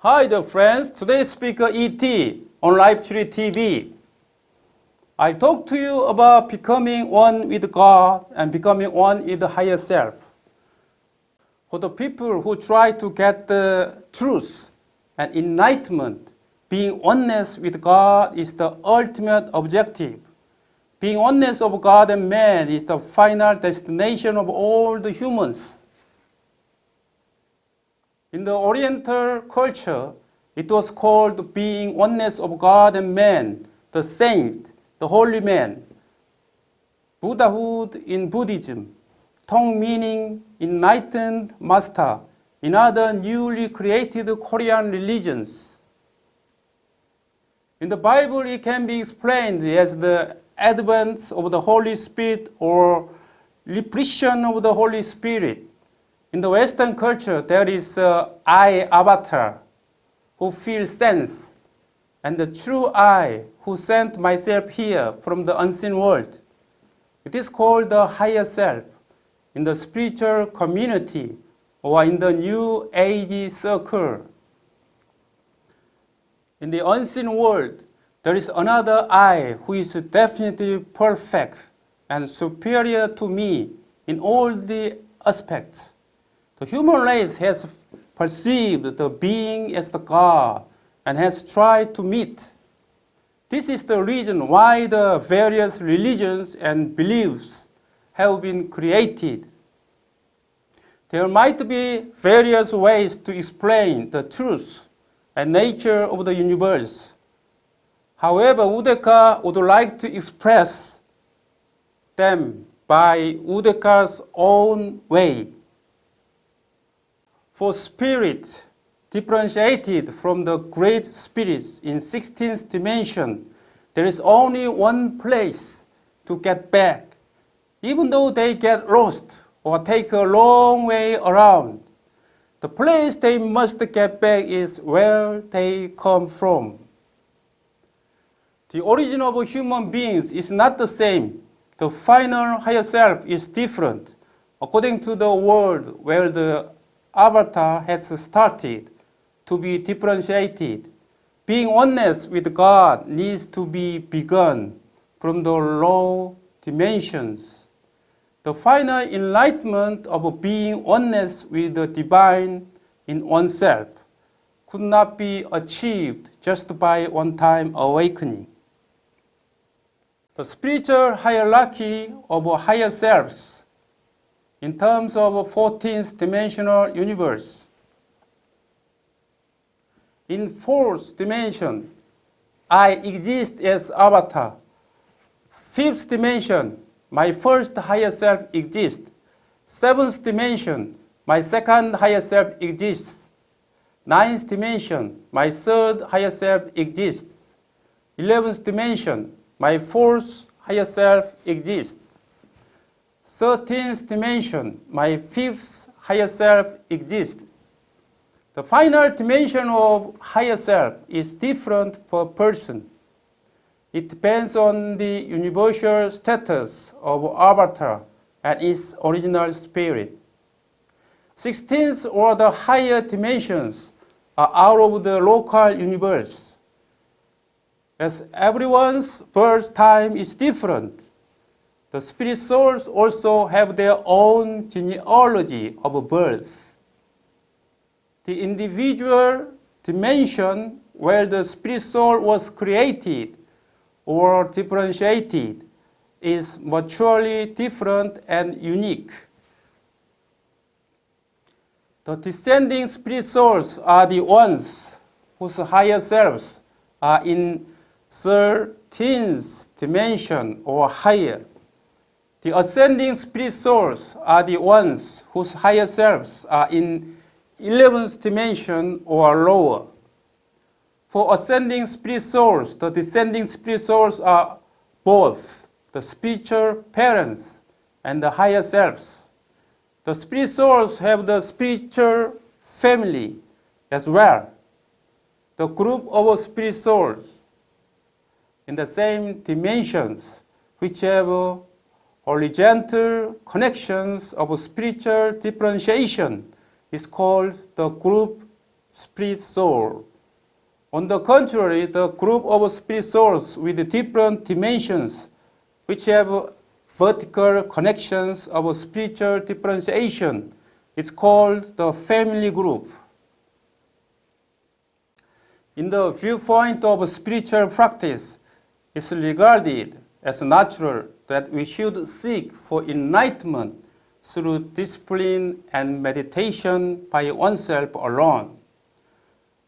Hi there friends, today's speaker E.T. on LifeTree TV. I'll talk to you about becoming one with God and becoming one with the higher self. For the people who try to get the truth and enlightenment, being oneness with God is the ultimate objective. Being oneness of God and man is the final destination of all the humans. In the Oriental culture, it was called being oneness of God and man, the saint, the holy man. Buddhahood in Buddhism, Tong meaning enlightened master in other newly created Korean religions. In the Bible, it can be explained as the advent of the Holy Spirit or repletion of the Holy Spirit. In the Western culture, there is I avatar who feels sense, and the true I who sent myself here from the unseen world. It is called the higher self in the spiritual community or in the New Age circle. In the unseen world, there is another I who is definitely perfect and superior to me in all the aspects. The human race has perceived the being as the God and has tried to meet. This is the reason why the various religions and beliefs have been created. There might be various ways to explain the truth and nature of the universe. However, Udeka would like to express them by Udeka's own way. For spirit, differentiated from the great spirits in 16th dimension, there is only one place to get back, even though they get lost or take a long way around. The place they must get back is where they come from. The origin of human beings is not the same. The final higher self is different, according to the world where the avatar has started to be differentiated. Being oneness with God needs to be begun from the low dimensions. The final enlightenment of being oneness with the divine in oneself could not be achieved just by one-time awakening. The spiritual hierarchy of higher selves in terms of a 14th dimensional universe. In 4th dimension, I exist as avatar. 5th dimension, my first higher self exists. 7th dimension, my second higher self exists. 9th dimension, my third higher self exists. 11th dimension, my fourth higher self exists. 13th dimension, my 5th higher self exists. The final dimension of higher self is different per person. It depends on the universal status of avatar and its original spirit. 16th or the higher dimensions are out of the local universe. As everyone's birth time is different, the spirit souls also have their own genealogy of birth. The individual dimension where the spirit soul was created or differentiated is maturely different and unique. The descending spirit souls are the ones whose higher selves are in 13th dimension or higher. The ascending spirit souls are the ones whose higher selves are in 11th dimension or lower. For ascending spirit souls, the descending spirit souls are both the spiritual parents and the higher selves. The spirit souls have the spiritual family as well. The group of spirit souls in the same dimensions which have horizontal connections of spiritual differentiation is called the group spirit soul. On the contrary, the group of spirit souls with different dimensions, which have vertical connections of spiritual differentiation, is called the family group. In the viewpoint of spiritual practice, it's regarded as natural that we should seek for enlightenment through discipline and meditation by oneself alone.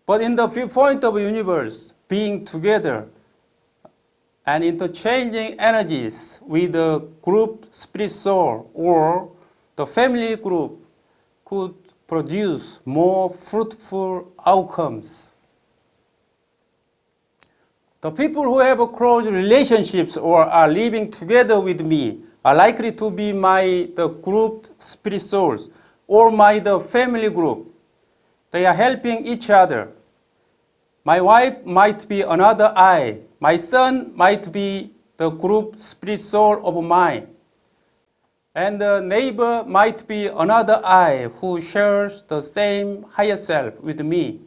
But in the viewpoint of the universe, being together and interchanging energies with the group spirit soul or the family group could produce more fruitful outcomes. The people who have close relationships or are living together with me are likely to be the group spirit souls or the family group. They are helping each other. My wife might be another I. My son might be the group spirit soul of mine. And the neighbor might be another I who shares the same higher self with me.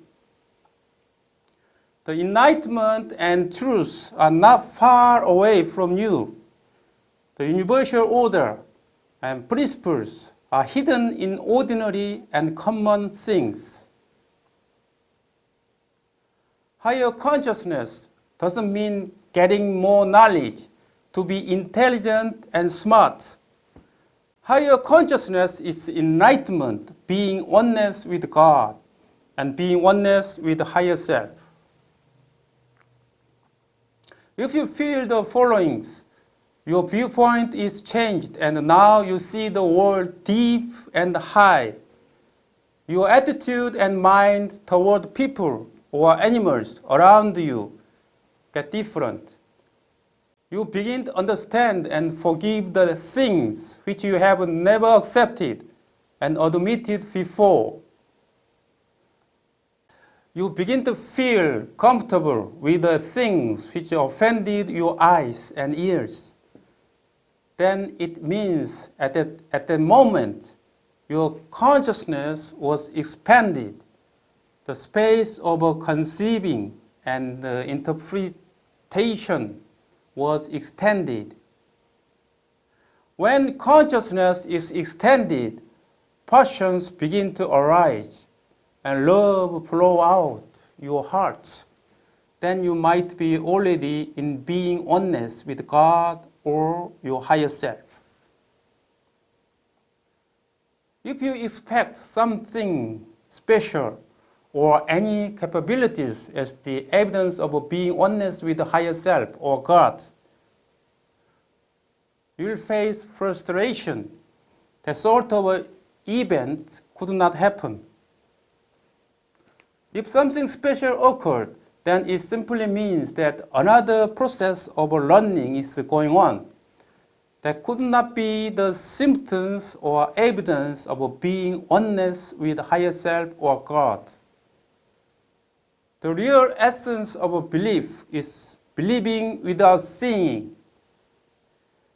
The enlightenment and truth are not far away from you. The universal order and principles are hidden in ordinary and common things. Higher consciousness doesn't mean getting more knowledge to be intelligent and smart. Higher consciousness is enlightenment, being oneness with God and being oneness with the higher self. If you feel the followings, your viewpoint is changed and now you see the world deep and high. Your attitude and mind toward people or animals around you get different. You begin to understand and forgive the things which you have never accepted and admitted before. You begin to feel comfortable with the things which offended your eyes and ears. Then it means at that moment, your consciousness was expanded. The space of conceiving and interpretation was extended. When consciousness is extended, passions begin to arise and love flow out your heart. Then you might be already in being oneness with God or your higher self. If you expect something special or any capabilities as the evidence of being oneness with the higher self or God, you will face frustration. That sort of event could not happen. If something special occurred, then it simply means that another process of learning is going on. That could not be the symptoms or evidence of being oneness with higher self or God. The real essence of belief is believing without seeing.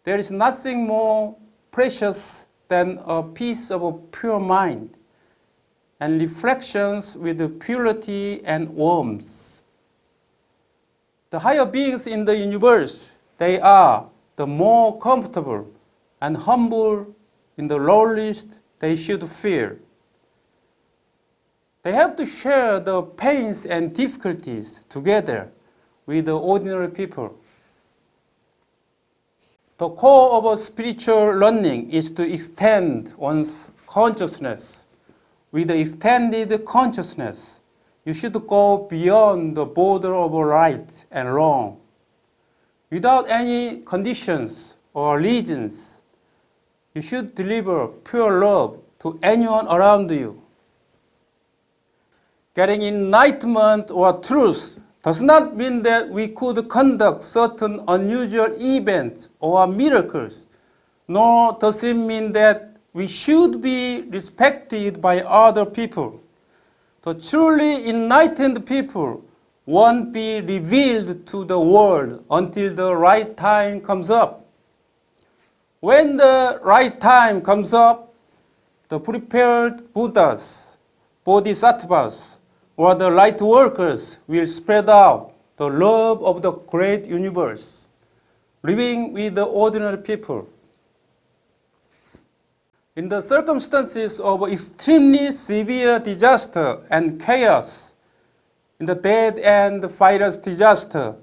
There is nothing more precious than a piece of pure mind and reflections with purity and warmth. The higher beings in the universe, they are the more comfortable and humble in the lowliest they should feel. They have to share the pains and difficulties together with the ordinary people. The core of spiritual learning is to extend one's consciousness. With the extended consciousness, you should go beyond the border of right and wrong. Without any conditions or reasons, you should deliver pure love to anyone around you. Getting enlightenment or truth does not mean that we could conduct certain unusual events or miracles, nor does it mean that we should be respected by other people. The truly enlightened people won't be revealed to the world until the right time comes up. When the right time comes up, the prepared Buddhas, Bodhisattvas, or the light workers will spread out the love of the great universe, living with the ordinary people. In the circumstances of extremely severe disaster and chaos, in the death and virus disaster,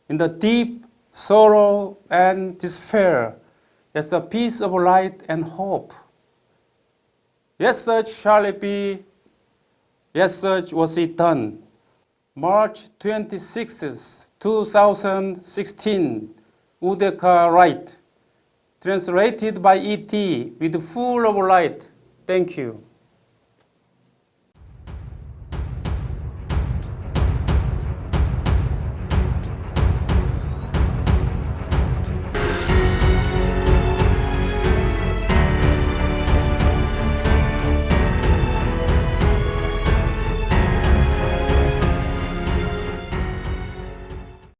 in the deep sorrow and despair, there's a piece of light and hope. Yes, such shall it be. Yes, such was it done. March 26, 2016, Udeka write. Translated by E.T. with full of light. Thank you.